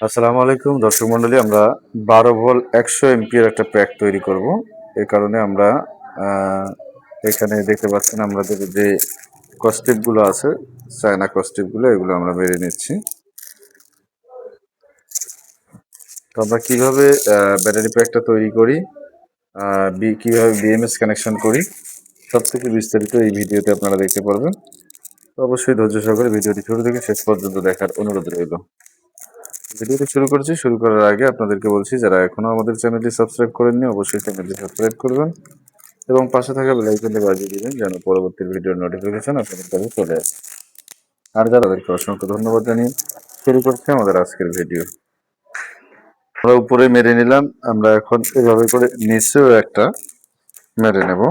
আসসালামু আলাইকুম দর্শক মণ্ডলী, আমরা 12 ভোল্ট 100 এমপিয়ার একটা প্যাক তৈরি করব। এই কারণে আমরা আহ, এখানে দেখতে পাচ্ছেন আমাদের যে কস্টিপগুলো আছে, চায়না কস্টিপগুলো, এগুলো আমরা বেড়ে নিচ্ছি। তো আমরা কিভাবে ব্যাটারি প্যাকটা তৈরি করি, কিভাবে বিএমএস কানেকশন করি, সব থেকে বিস্তারিত এই ভিডিওতে আপনারা দেখতে পারবেন। তো অবশ্যই ধৈর্য সহকারে ভিডিওটি শুরু থেকে শেষ পর্যন্ত দেখার অনুরোধ রইল। ভিডিওটি শুরু করছি। শুরু করার আগে আপনাদেরকে বলছি, যারা এখনো আমাদের চ্যানেলটি সাবস্ক্রাইব করেননি অবশ্যই চ্যানেলটি সাবস্ক্রাইব করবেন এবং পাশে থাকা বেল আইকনটি বাজিয়ে দিবেন যেন পরবর্তী ভিডিওর নোটিফিকেশন আপনাদের কাছে চলে আসে। আর যারা তাদেরকে অসংখ্য ধন্যবাদ জানিয়ে শুরু করছি আমাদের আজকের ভিডিও। আমরা উপরে মেরে নিলাম, আমরা এখন এভাবে করে নিচেও একটা মেরে নেব।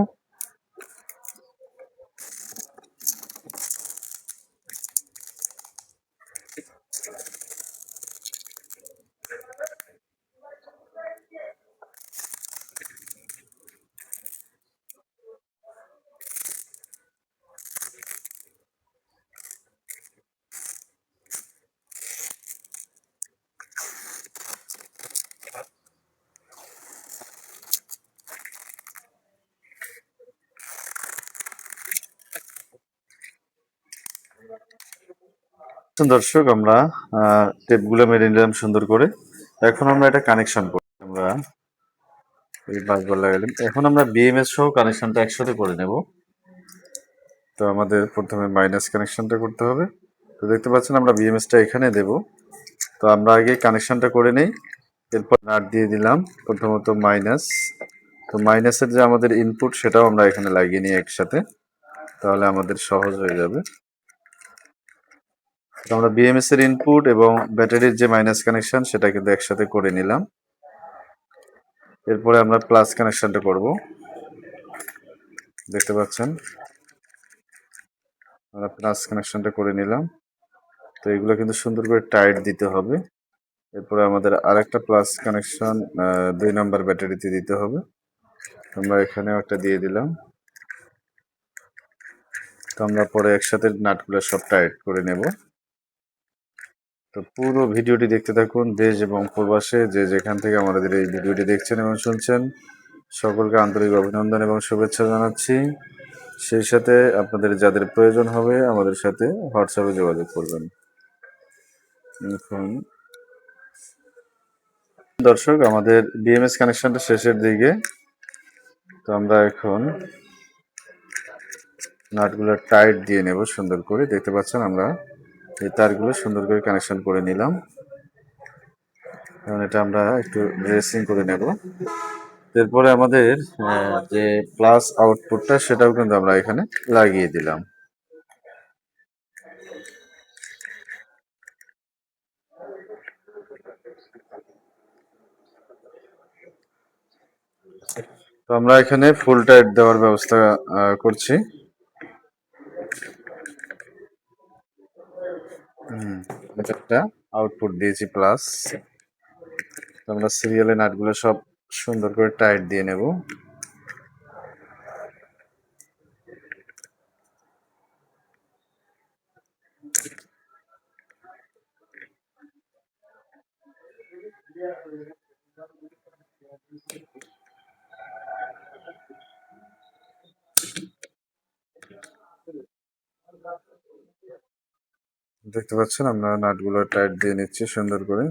দর্শক, আমরা টেপগুলো মেরে নিলাম সুন্দর করে। এখন আমরা এটা কানেকশন করি। আমরা এই বাসবার লাগালাম, এখন আমরা বিএমএস সহ কানেকশনটা একসাথে করে নেব। তো আমাদের প্রথমে মাইনাস কানেকশনটা করতে হবে। তো দেখতে পাচ্ছেন আমরা বিএমএসটা এখানে দেব। তো আমরা আগে কানেকশনটা করে নেই, এরপর নাট দিয়ে দিলাম প্রথমত মাইনাস। তো মাইনাসের যে আমাদের ইনপুট সেটাও আমরা এখানে লাগিয়ে নিই একসাথে, তাহলে আমাদের সহজ হয়ে যাবে। তো আমরা বিএমএস এর ইনপুট এবং ব্যাটারির যে মাইনাস কানেকশন সেটা কিন্তু একসাথে করে নিলাম। এরপরে আমরা প্লাস কানেকশনটা করব। দেখতে পাচ্ছেন আমরা প্লাস কানেকশনটা করে নিলাম। তো এগুলো কিন্তু সুন্দর করে টাইট দিতে হবে। এরপরে আমাদের আরেকটা প্লাস কানেকশন 2 নম্বর ব্যাটারিতে দিতে হবে। আমরা এখানেও একটা দিয়ে দিলাম। তো আমরা পরে একসাথে নাটগুলো সব টাইট করে নেব। তো পুরো ভিডিওটি দেখতে থাকুন। দেশ এবং প্রবাসে যে যেখান থেকে আমাদের এই ভিডিওটি দেখছেন এবং শুনছেন, সকলকে আন্তরিক অভিনন্দন এবং শুভেচ্ছা জানাচ্ছি। সেই সাথে আপনাদের যাদের প্রয়োজন হবে আমাদের সাথে হোয়াটসঅ্যাপে যোগাযোগ করবেন। এখন দর্শক, আমাদের বিএমএস কানেকশনটা শেষের দিকে। তো আমরা এখন নাটগুলো টাইট দিয়ে নেব সুন্দর করে। দেখতে পাচ্ছেন আমরা এই তারগুলো সুন্দর করে কানেকশন করে নিলাম। এখন এটা আমরা একটু ড্রেসিং করে নেব। এরপরে আমাদের যে প্লাস আউটপুটটা সেটাও কিন্তু আমরা এখানে লাগিয়ে দিলাম। তো আমরা এখানে ফুল টাইট দেওয়ার ব্যবস্থা করছি। একটা আউটপুট দিয়েছি প্লাস। আমরা সিরিয়ালে নাটগুলো সব সুন্দর করে টাইট দিয়ে নেব। দেখতে পাচ্ছেন আমরা নাটগুলো টাইট দিয়ে নিচ্ছি সুন্দর করে।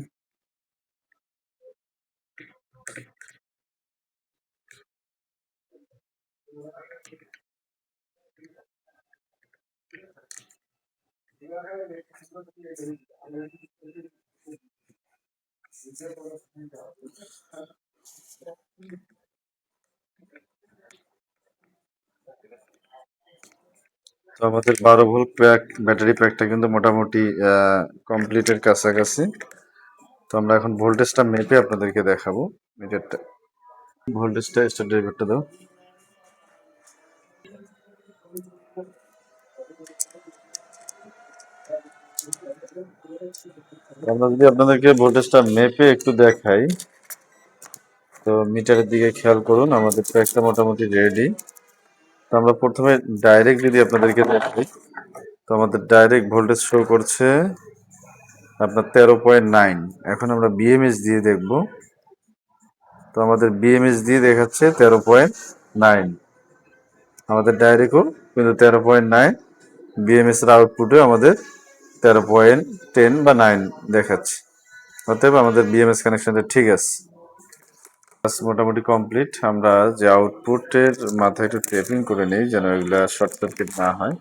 তো আমাদের 12 ভোল্ট প্যাক ব্যাটারি প্যাকটা কিন্তু মোটামুটি কমপ্লিটের কাছাকাছি। তো আমরা এখন ভোল্টেজটা মেপে আপনাদেরকে দেখাবো। মিটারটা ভোল্টেজটা স্টার ড্রাইভারটা দাও। আমরা যদি আপনাদেরকে ভোল্টেজটা মেপে একটু দেখাই, তো মিটারের দিকে খেয়াল করুন। আমাদের প্যাকটা মোটামুটি রেডি। তো আমরা প্রথমে ডাইরেক্ট যদি আপনাদেরকে দেখাই, তো আমাদের ডাইরেক্ট ভোল্টেজ শো করছে আপনার 13.9। এখন আমরা বিএমএস দিয়ে দেখব। তো আমাদের বিএমএস দিয়ে দেখাচ্ছে 13.9। আমাদের ডাইরেক্টও কিন্তু 13.9, বিএমএস এর আউটপুটে আমাদের 13.10 বা 9 দেখাচ্ছে। অতএব আমাদের বিএমএস কানেকশনটা ঠিক আছে। মোটামুটি কমপ্লিট। আমরা যে আউটপুটের মাথায় একটু টেপিং করে নেই যেন এগুলা শর্ট সার্কিট না হয়।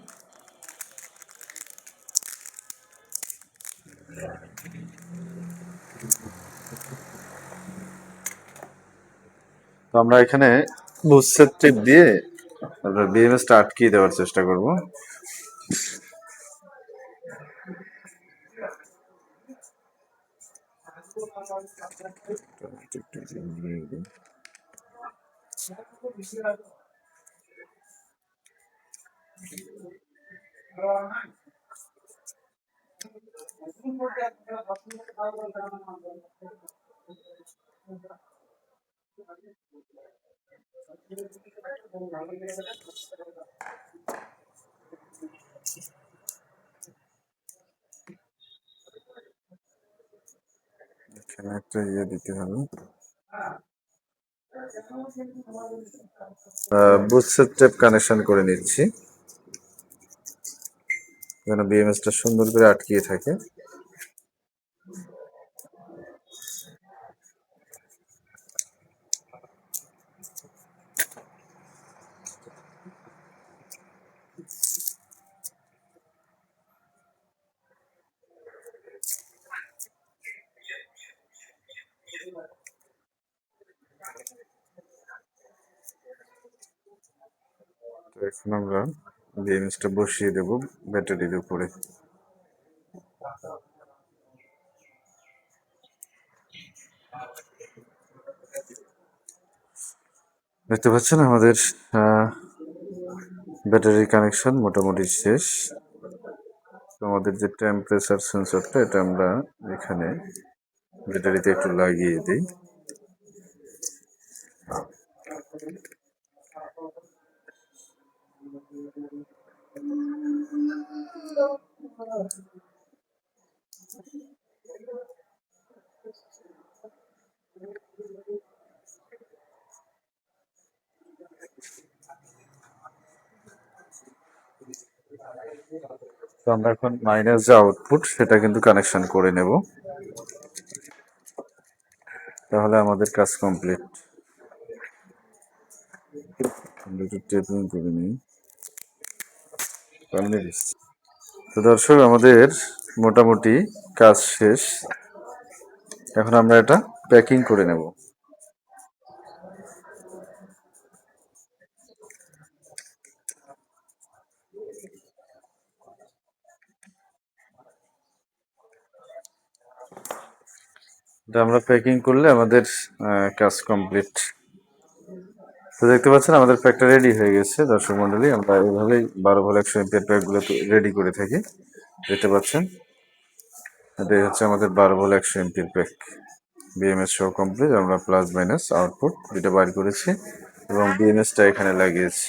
তো আমরা এখানে বুস্টার টেপ দিয়ে আমরা বিএমএসটা আটকিয়ে দেওয়ার চেষ্টা করব। এখানে একটা ইয়ে দিতে হবে, বুস্টার টেপ কানেকশন করে নিচ্ছি যেন বিএমএসটা সুন্দর করে আটকিয়ে থাকে। তো এখন আমরা বিএমএসটা বসিয়ে দেব ব্যাটারির উপরে। দেখতে পাচ্ছেন আমাদের ব্যাটারি কানেকশন মোটামুটি শেষ। তো আমাদের যে টেম্পারেচার সেন্সরটা এটা আমরা এখানে ব্যাটারিতে একটু লাগিয়ে দিই। তো আমরা এখন মাইনাস যে আউটপুট সেটা কিন্তু কানেকশন করে নেব, তাহলে আমাদের কাজ কমপ্লিট। টেপিং করে নিই। তো দর্শক আমাদের মোটামুটি কাজ শেষ। এখন আমরা এটা প্যাকিং করে নেব। এটা আমরা প্যাকিং করলে আমাদের কাজ কমপ্লিট। তো দেখতে পাচ্ছেন আমাদের প্যাকটা রেডি হয়ে গেছে। দর্শক মন্ডলী, আমরা এইভাবেই 12 ভোল্ট 100 এম্পিয়ার প্যাকগুলো রেডি করে থাকি। দেখতে পাচ্ছেন এটাই হচ্ছে আমাদের 12 ভোল্ট 100 এম্পিয়ার প্যাক। বিএমএস সহ কমপ্লিট। আমরা প্লাস মাইনাস আউটপুট দুটো বাইর করেছি এবং বিএমএসটা এখানে লাগিয়েছি।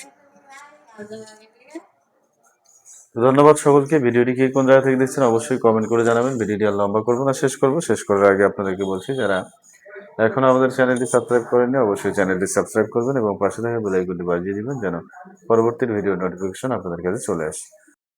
ধন্যবাদ সকলকে। ভিডিওটি কে কোন জায়গা থেকে দেখছেন অবশ্যই কমেন্ট করে জানাবেন। ভিডিওটি আর লম্বা করবো না, শেষ করবো। শেষ করার আগে আপনাদেরকে বলছি, যারা এখন আমাদের চ্যানেলটি সাবস্ক্রাইব করেননি অবশ্যই চ্যানেলটি সাবস্ক্রাইব করবেন এবং পাশে থাকা বেল আইকনটি বাজিয়ে দিবেন যেন পরবর্তী ভিডিও নোটিফিকেশন আপনাদের কাছে চলে আসে।